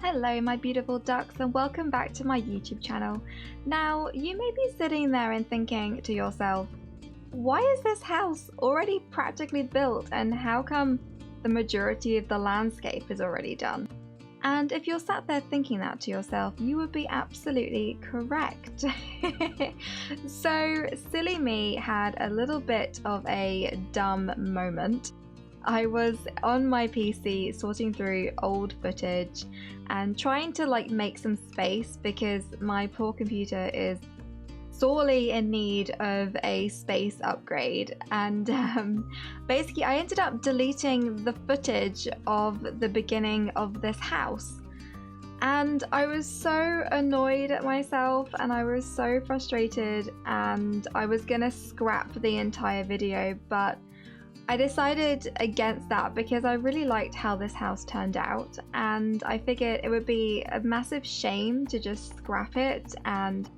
Hello my beautiful ducks and welcome back to my YouTube channel. Now you may be sitting there and thinking to yourself, why is this house already practically built and how come the majority of the landscape is already done? And if you're sat there thinking that to yourself, you would be absolutely correct. So silly me had a little bit of a dumb moment. I was on my PC sorting through old footage and trying to make some space because my poor computer is sorely in need of a space upgrade, and basically I ended up deleting the footage of the beginning of this house. And I was so annoyed at myself and I was so frustrated, and I was gonna scrap the entire video, but I decided against that because I really liked how this house turned out, and I figured it would be a massive shame to just scrap it, and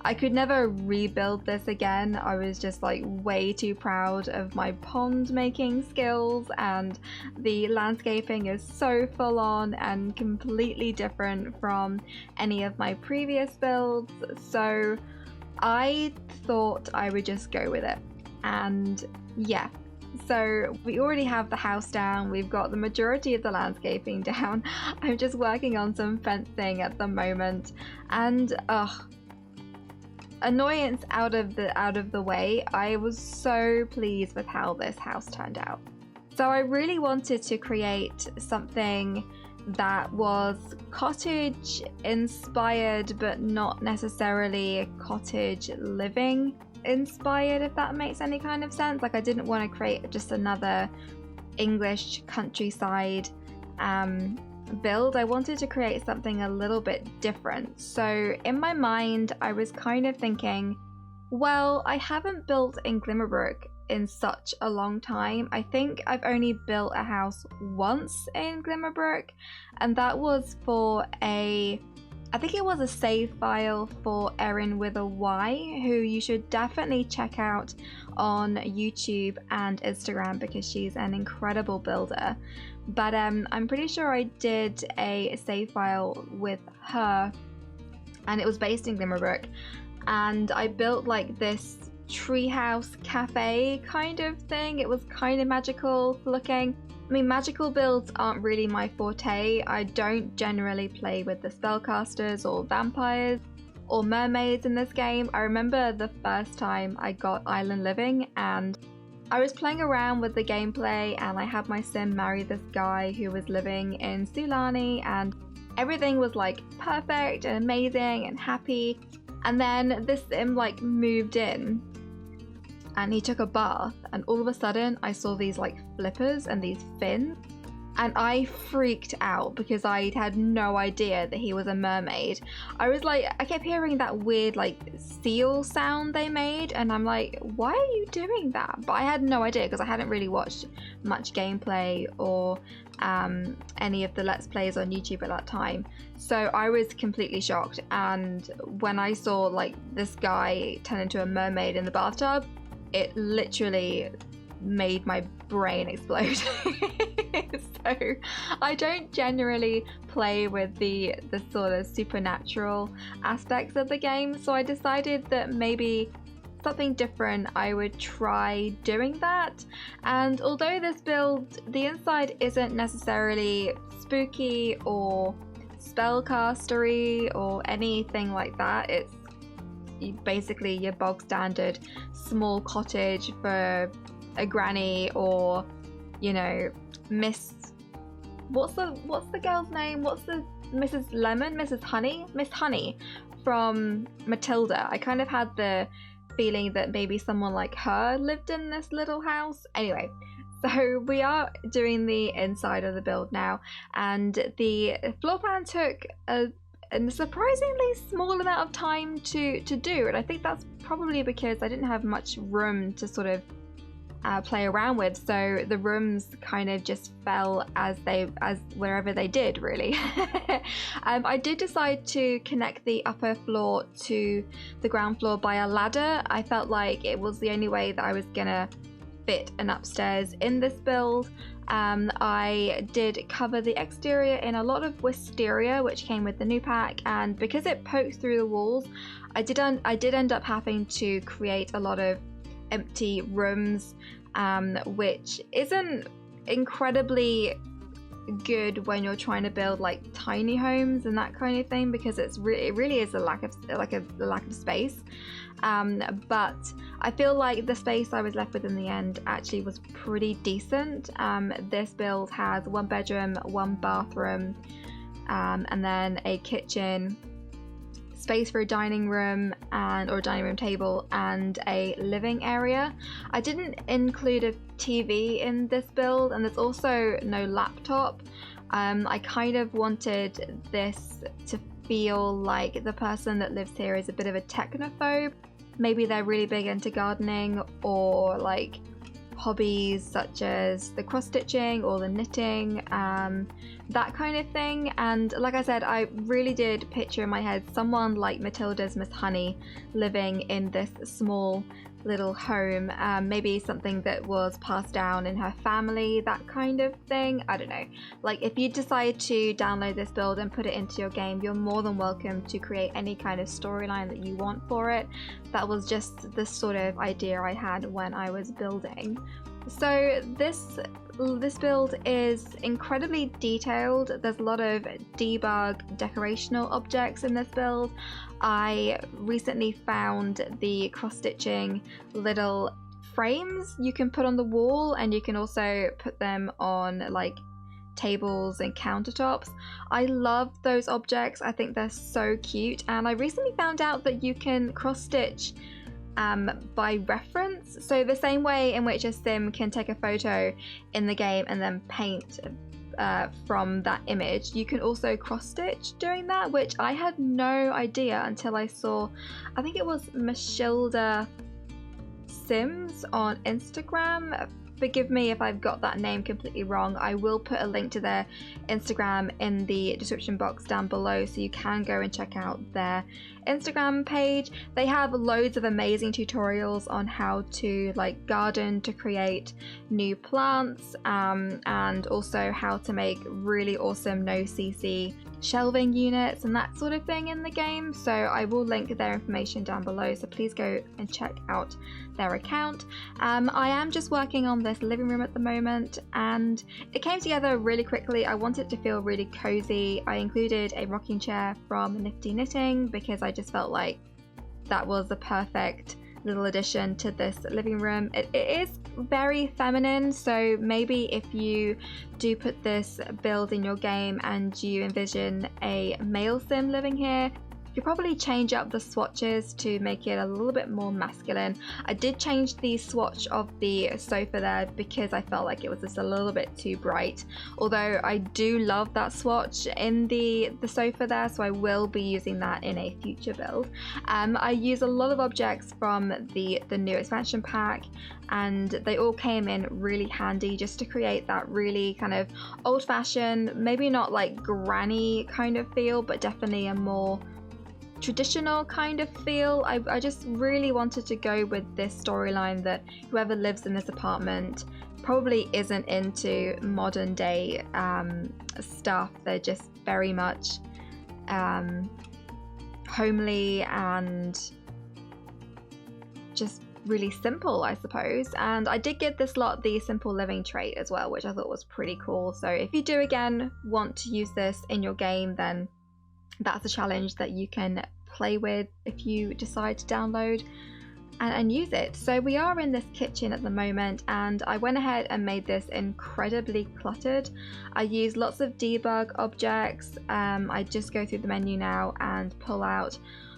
I could never rebuild this again. I was just way too proud of my pond making skills, and the landscaping is so full on and completely different from any of my previous builds, so I thought I would just go with it. And yeah, so we already have the house down, we've got the majority of the landscaping down. I'm just working on some fencing at the moment, and annoyance out of the way, I was so pleased with how this house turned out. So I really wanted to create something that was cottage inspired but not necessarily cottage living inspired, if that makes any kind of sense. I didn't want to create just another English countryside build. I wanted to create something a little bit different. So in my mind I was kind of thinking, well, I haven't built in Glimmerbrook in such a long time. I think I've only built a house once in Glimmerbrook, and that was for I think it was a save file for Erin with a Y, who you should definitely check out on YouTube and Instagram because she's an incredible builder. But I'm pretty sure I did a save file with her, and it was based in Glimmerbrook, and I built this treehouse cafe kind of thing. It was kind of magical looking. I mean, magical builds aren't really my forte. I don't generally play with the spellcasters or vampires or mermaids in this game. I remember the first time I got Island Living and I was playing around with the gameplay, and I had my sim marry this guy who was living in Sulani, and everything was perfect and amazing and happy. And then this sim moved in and he took a bath, and all of a sudden I saw these flippers and these fins, and I freaked out because I had no idea that he was a mermaid. I was I kept hearing that weird seal sound they made, and I'm like, why are you doing that? But I had no idea because I hadn't really watched much gameplay or any of the Let's Plays on YouTube at that time. So I was completely shocked, and when I saw this guy turn into a mermaid in the bathtub, it literally made my brain explode. So I don't generally play with the sort of supernatural aspects of the game, so I decided that maybe something different, I would try doing that. And although this build, the inside isn't necessarily spooky or spellcastery or anything like that, it's basically your bog standard small cottage for a granny, or Miss, what's the girl's name, what's the Mrs. Lemon, Miss Honey from Matilda. I kind of had the feeling that maybe someone like her lived in this little house. Anyway, so we are doing the inside of the build now, and the floor plan took a surprisingly small amount of time to do, and I think that's probably because I didn't have much room to sort of play around with, so the rooms kind of just fell as wherever they did, really. I did decide to connect the upper floor to the ground floor by a ladder. I felt like it was the only way that I was gonna fit an upstairs in this build. I did cover the exterior in a lot of Wisteria, which came with the new pack, and because it pokes through the walls, I did end up having to create a lot of empty rooms, which isn't incredibly good when you're trying to build like tiny homes and that kind of thing, because it really is a lack of space. But I feel like the space I was left with in the end actually was pretty decent. This build has 1 bedroom, 1 bathroom, and then a kitchen, space for a dining room or a dining room table, and a living area. I didn't include a TV in this build, and there's also no laptop. I kind of wanted this to feel like the person that lives here is a bit of a technophobe. Maybe they're really big into gardening or like hobbies such as the cross stitching or the knitting, that kind of thing. And like I said, I really did picture in my head someone like Matilda's Miss Honey living in this small little home, maybe something that was passed down in her family, that kind of thing. I don't know. Like, if you decide to download this build and put it into your game, you're more than welcome to create any kind of storyline that you want for it. That was just the sort of idea I had when I was building. So this build is incredibly detailed. There's a lot of debug decorational objects in this build. I recently found the cross-stitching little frames you can put on the wall, and you can also put them on like tables and countertops. I love those objects. I think they're so cute, and I recently found out that you can cross-stitch by reference. So the same way in which a sim can take a photo in the game and then paint from that image, you can also cross stitch doing that, which I had no idea until I saw, I think it was Mashilda Sims on Instagram. Forgive me if I've got that name completely wrong. I will put a link to their Instagram in the description box down below, so you can go and check out their Instagram page. They have loads of amazing tutorials on how to like garden to create new plants, and also how to make really awesome no CC shelving units and that sort of thing in the game. So I will link their information down below, so please go and check out their account. I am just working on this living room at the moment, and it came together really quickly. I want it to feel really cozy. I included a rocking chair from Nifty Knitting because I just felt like that was the perfect little addition to this living room. It is very feminine, so maybe if you do put this build in your game and you envision a male sim living here, you could probably change up the swatches to make it a little bit more masculine. I did change the swatch of the sofa there because I felt like it was just a little bit too bright, although I do love that swatch in the sofa there, so I will be using that in a future build. I use a lot of objects from the new expansion pack, and they all came in really handy just to create that really kind of old-fashioned, maybe not like granny kind of feel, but definitely a more traditional kind of feel. I just really wanted to go with this storyline that whoever lives in this apartment probably isn't into modern day stuff. They're just very much homely and just really simple, I suppose. And I did give this lot the simple living trait as well, which I thought was pretty cool. So if you do again want to use this in your game, then that's a challenge that you can play with if you decide to download and use it. So we are in this kitchen at the moment, and I went ahead and made this incredibly cluttered. I used lots of debug objects. I just go through the menu now and pull out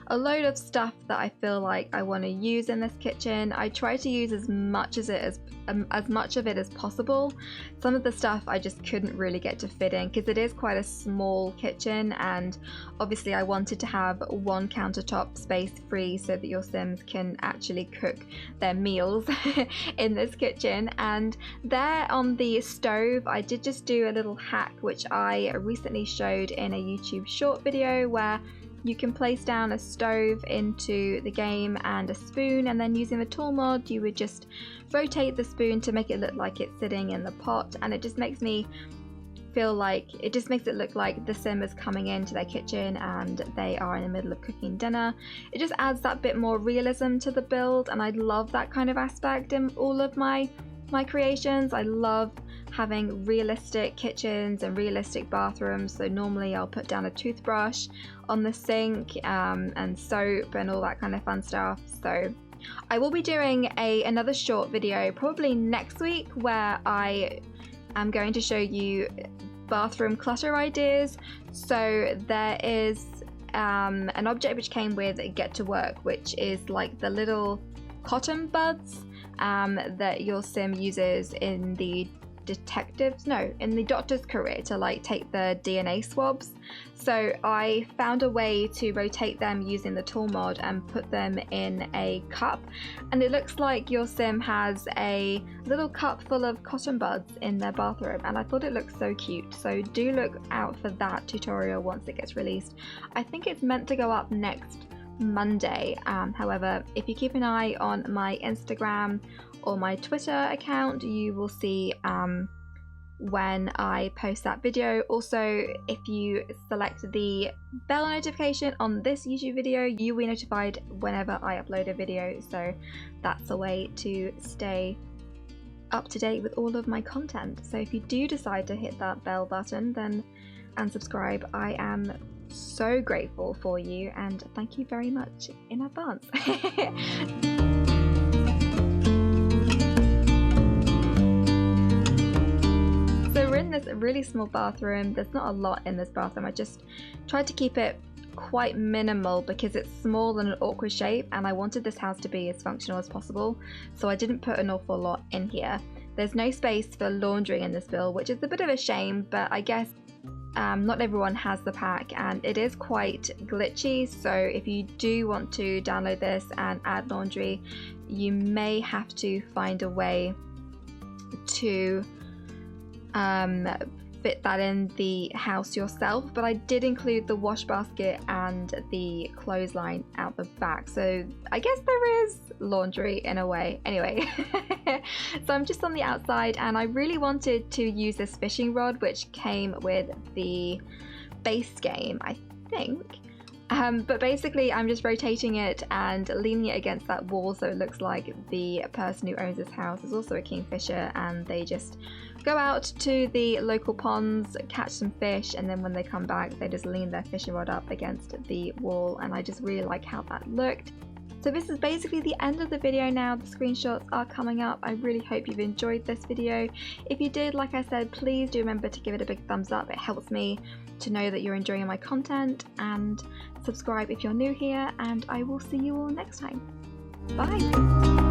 a load of stuff that I feel like I want to use in this kitchen. I try to use as much of it as possible. Some of the stuff I just couldn't really get to fit in because it is quite a small kitchen, and obviously I wanted to have one countertop space free so that your Sims can actually cook their meals in this kitchen. And there on the stove, I did just do a little hack which I recently showed in a YouTube short video, where you can place down a stove into the game and a spoon, and then using the tool mod you would just rotate the spoon to make it look like it's sitting in the pot, and it just makes me feel like, it just makes it look like the sim is coming into their kitchen and they are in the middle of cooking dinner. It just adds that bit more realism to the build, and I love that kind of aspect in all of my creations. I love having realistic kitchens and realistic bathrooms. So normally I'll put down a toothbrush on the sink and soap and all that kind of fun stuff. So I will be doing another short video probably next week where I am going to show you bathroom clutter ideas. So there is an object which came with Get to Work, which is like the little cotton buds that your sim uses in the doctor's career to like take the DNA swabs. So I found a way to rotate them using the tool mod and put them in a cup, and it looks like your sim has a little cup full of cotton buds in their bathroom, and I thought it looked so cute. So do look out for that tutorial once it gets released. I think it's meant to go up next Monday. However, if you keep an eye on my Instagram or my Twitter account, you will see when I post that video. Also, if you select the bell notification on this YouTube video, you'll be notified whenever I upload a video. So that's a way to stay up to date with all of my content. So if you do decide to hit that bell button and subscribe, I am so grateful for you, and thank you very much in advance. So we're in this really small bathroom. There's not a lot in this bathroom. I just tried to keep it quite minimal because it's small and an awkward shape, and I wanted this house to be as functional as possible, so I didn't put an awful lot in here. There's no space for laundry in this build, which is a bit of a shame, but I guess not everyone has the pack and it is quite glitchy. So if you do want to download this and add laundry, you may have to find a way to fit that in the house yourself. But I did include the wash basket and the clothesline out the back, so I guess there is laundry in a way. Anyway, so I'm just on the outside, and I really wanted to use this fishing rod which came with the base game, I think. But basically I'm just rotating it and leaning it against that wall so it looks like the person who owns this house is also a kingfisher, and they just go out to the local ponds, catch some fish, and then when they come back they just lean their fishing rod up against the wall, and I just really like how that looked. So this is basically the end of the video now. The screenshots are coming up. I really hope you've enjoyed this video. If you did, like I said, please do remember to give it a big thumbs up. It helps me to know that you're enjoying my content, and subscribe if you're new here, and I will see you all next time. Bye!